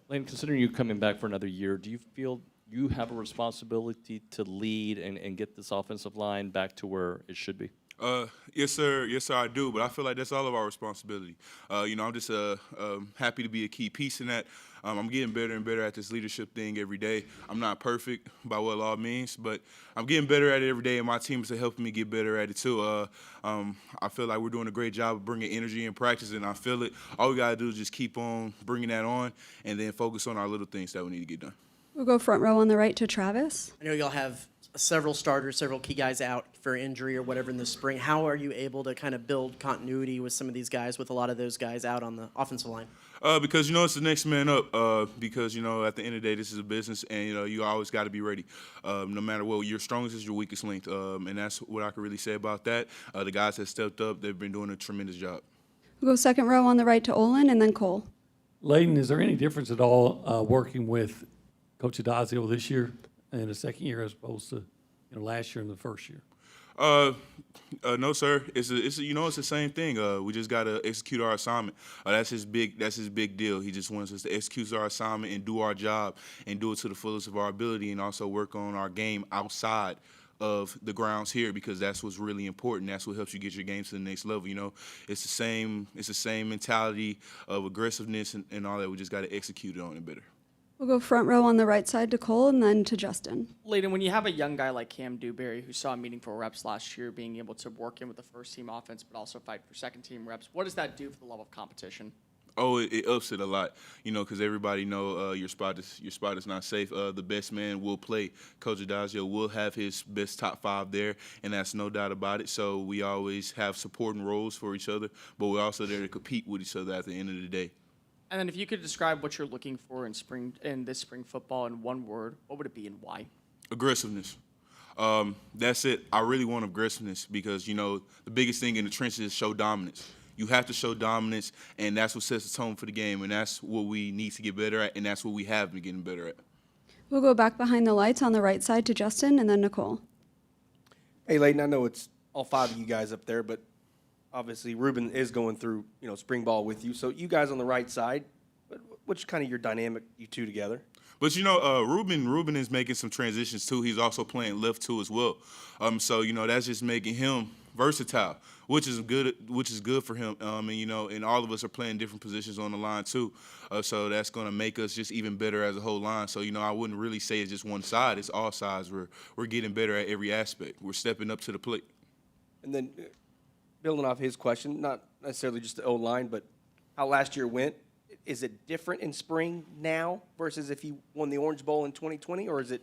Lane, considering you coming back for another year, do you feel you have a responsibility to lead and get this offensive line back to where it should be? Yes, sir. Yes, sir. I do, but I feel like that's all of our responsibility. I'm just happy to be a key piece in that. I'm getting better and better at this leadership thing every day. I'm not perfect by what it all means, but I'm getting better at it every day, and my teams are helping me get better at it too. I feel like we're doing a great job of bringing energy in practice, and I feel it. All we gotta do is just keep on bringing that on, and then focus on our little things that we need to get done. We'll go front row on the right to Travis. I know y'all have several starters, several key guys out for injury or whatever in the spring. How are you able to kind of build continuity with some of these guys, with a lot of those guys out on the offensive line? Because it's the next man up. Because at the end of the day, this is a business, and you always got to be ready. No matter what, your strongest is your weakest link, and that's what I can really say about that. The guys that stepped up, they've been doing a tremendous job. We'll go second row on the right to Olin and then Cole. Layden, is there any difference at all working with Coach Adazio this year in the second year as opposed to last year and the first year? No, sir. It's the same thing. We just gotta execute our assignment. That's his big deal. He just wants us to execute our assignment and do our job and do it to the fullest of our ability, and also work on our game outside of the grounds here, because that's what's really important. That's what helps you get your game to the next level. It's the same mentality of aggressiveness and all that. We just gotta execute it on it better. We'll go front row on the right side to Cole and then to Justin. Layden, when you have a young guy like Cam Dewberry who saw meaningful reps last year, being able to work in with the first team offense but also fight for second team reps, what does that do for the level of competition? Oh, it ups it a lot, because everybody know your spot is not safe. The best man will play. Coach Adazio will have his best top five there, and that's no doubt about it. So we always have supporting roles for each other, but we're also there to compete with each other at the end of the day. And then if you could describe what you're looking for in this spring football in one word, what would it be and why? Aggressiveness. That's it. I really want aggressiveness because, the biggest thing in the trenches is show dominance. You have to show dominance, and that's what sets the tone for the game, and that's what we need to get better at, and that's what we have been getting better at. We'll go back behind the lights on the right side to Justin and then Nicole. Hey, Layden, I know it's all five of you guys up there, but obviously Ruben is going through, spring ball with you. So you guys on the right side, what's kind of your dynamic, you two together? But Ruben is making some transitions too. He's also playing left too as well. So that's just making him versatile, which is good for him. And all of us are playing different positions on the line too. So that's going to make us just even better as a whole line. So I wouldn't really say it's just one side. It's all sides. We're getting better at every aspect. We're stepping up to the plate. And then building off his question, not necessarily just the O-line, but how last year went, is it different in spring now versus if you won the Orange Bowl in 2020, or is it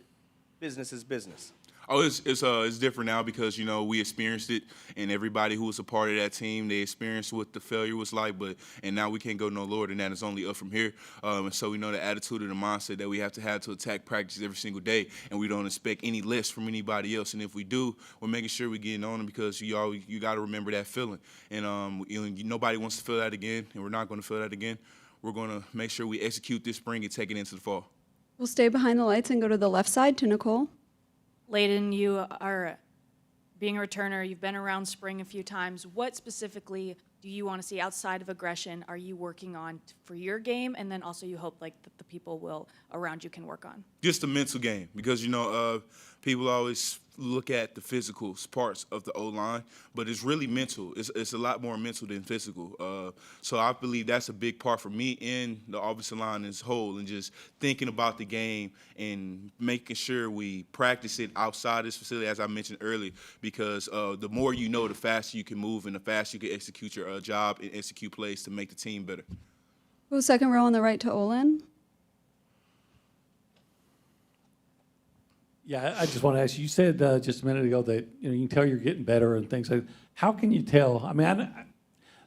business is business? Oh, it's different now because we experienced it, and everybody who was a part of that team, they experienced what the failure was like. And now we can't go no lower than that. It's only up from here. And so we know the attitude and the mindset that we have to attack practice every single day, and we don't expect any less from anybody else. And if we do, we're making sure we're getting on them because you got to remember that feeling. And nobody wants to feel that again, and we're not going to feel that again. We're going to make sure we execute this spring and take it into the fall. We'll stay behind the lights and go to the left side to Nicole. Layden, you are being a returner. You've been around spring a few times. What specifically do you want to see outside of aggression are you working on for your game, and then also you hope that the people around you can work on? Just the mental game, because people always look at the physical parts of the O-line, but it's really mental. It's a lot more mental than physical. So I believe that's a big part for me and the offensive line as a whole, and just thinking about the game and making sure we practice it outside this facility, as I mentioned earlier, because the more you know, the faster you can move and the faster you can execute your job and execute plays to make the team better. We'll second row on the right to Olin. Yeah, I just want to ask you. You said just a minute ago that you can tell you're getting better and things like that. How can you tell? I mean,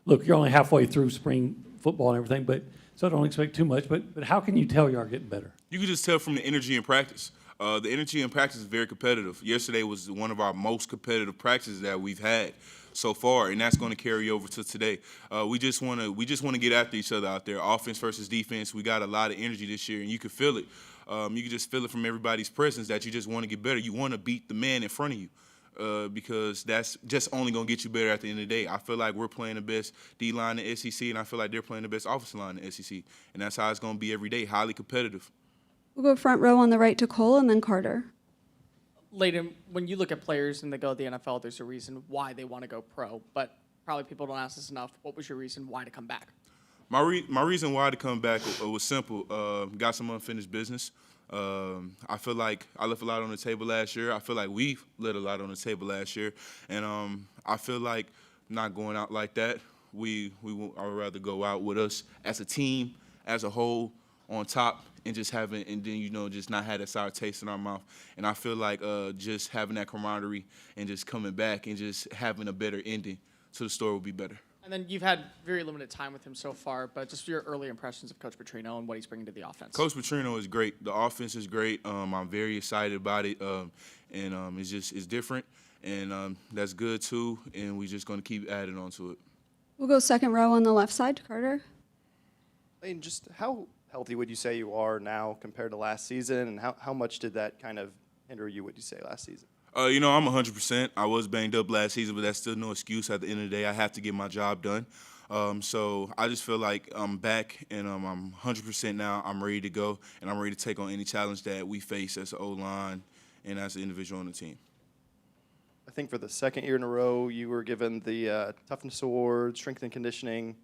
look, you're only halfway through spring football and everything, so I don't expect too much. But how can you tell you are getting better? You can just tell from the energy in practice. The energy in practice is very competitive. Yesterday was one of our most competitive practices that we've had so far, and that's going to carry over to today. We just want to get after each other out there. Offense versus defense. We got a lot of energy this year, and you can feel it. You can just feel it from everybody's presence that you just want to get better. You want to beat the man in front of you. because that's just only going to get you better at the end of the day. I feel like we're playing the best D-line in the SEC, and I feel like they're playing the best offensive line in the SEC. And that's how it's going to be every day, highly competitive. We'll go front row on the right to Cole and then Carter. Layden, when you look at players and they go to the NFL, there's a reason why they want to go pro, but probably people don't ask this enough. What was your reason why to come back? My reason why to come back was simple. Got some unfinished business. I feel like I left a lot on the table last year. I feel like we left a lot on the table last year, and I feel like not going out like that. I would rather go out with us as a team, as a whole, on top, and just having, and then just not have that sour taste in our mouth. And I feel like just having that camaraderie and just coming back and just having a better ending to the story would be better. And then you've had very limited time with him so far, but just your early impressions of Coach Petrino and what he's bringing to the offense. Coach Petrino is great. The offense is great. I'm very excited about it, and it's different, and that's good too. And we're just going to keep adding on to it. We'll go second row on the left side to Carter. Layden, just how healthy would you say you are now compared to last season, and how much did that kind of hinder you, would you say, last season? I'm 100%. I was banged up last season, but that's still no excuse. At the end of the day, I have to get my job done. So I just feel like I'm back, and I'm 100% now. I'm ready to go, and I'm ready to take on any challenge that we face as an O-line and as an individual on the team. I think for the second year in a row, you were given the Toughness Award, Strength and Conditioning,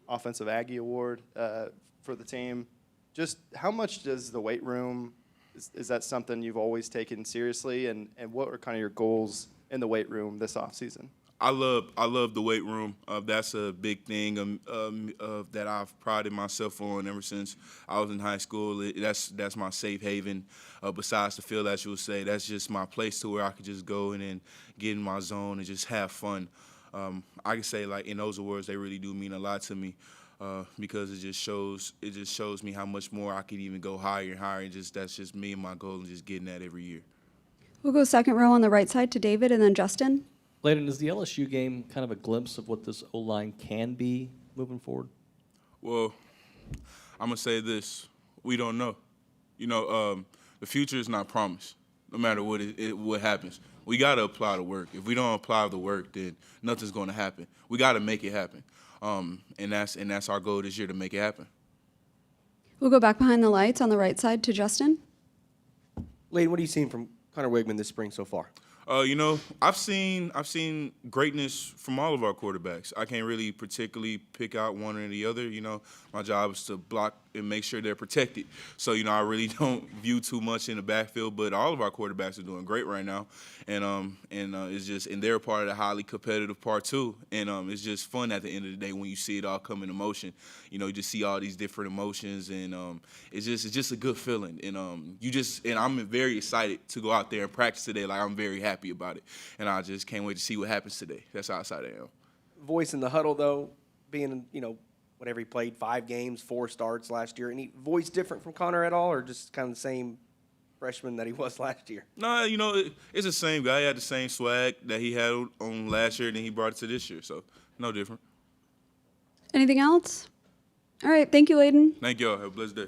Offensive Aggie Award for the team. Just how much does the weight room, is that something you've always taken seriously, and what are kind of your goals in the weight room this offseason? I love the weight room. That's a big thing that I've prided myself on ever since I was in high school. That's my safe haven. Besides the field, as you would say, that's just my place to where I could just go and get in my zone and just have fun. I can say, like, in those awards, they really do mean a lot to me because it just shows me how much more I could even go higher and higher. And that's just me and my goal, and just getting that every year. We'll go second row on the right side to David and then Justin. Layden, is the LSU game kind of a glimpse of what this O-line can be moving forward? Well, I'm going to say this. We don't know. The future is not promised, no matter what happens. We got to apply the work. If we don't apply the work, then nothing's going to happen. We got to make it happen. And that's our goal this year, to make it happen. We'll go back behind the lights on the right side to Justin. Layden, what are you seeing from Connor Wigman this spring so far? I've seen greatness from all of our quarterbacks. I can't really particularly pick out one or the other. My job is to block and make sure they're protected. So, I really don't view too much in the backfield, but all of our quarterbacks are doing great right now. And it's just, and they're part of the highly competitive part too. And it's just fun at the end of the day when you see it all come into motion. You just see all these different emotions, and it's just a good feeling. And and I'm very excited to go out there and practice today. Like, I'm very happy about it, and I just can't wait to see what happens today. That's how excited I am. Voice in the huddle, though, being, whatever he played, 5 games, 4 starts last year. Any voice different from Connor at all, or just kind of the same freshman that he was last year? No, it's the same guy. He had the same swag that he had on last year, and then he brought it to this year, so no different. Anything else? All right, thank you, Layden. Thank y'all. Have a blessed day.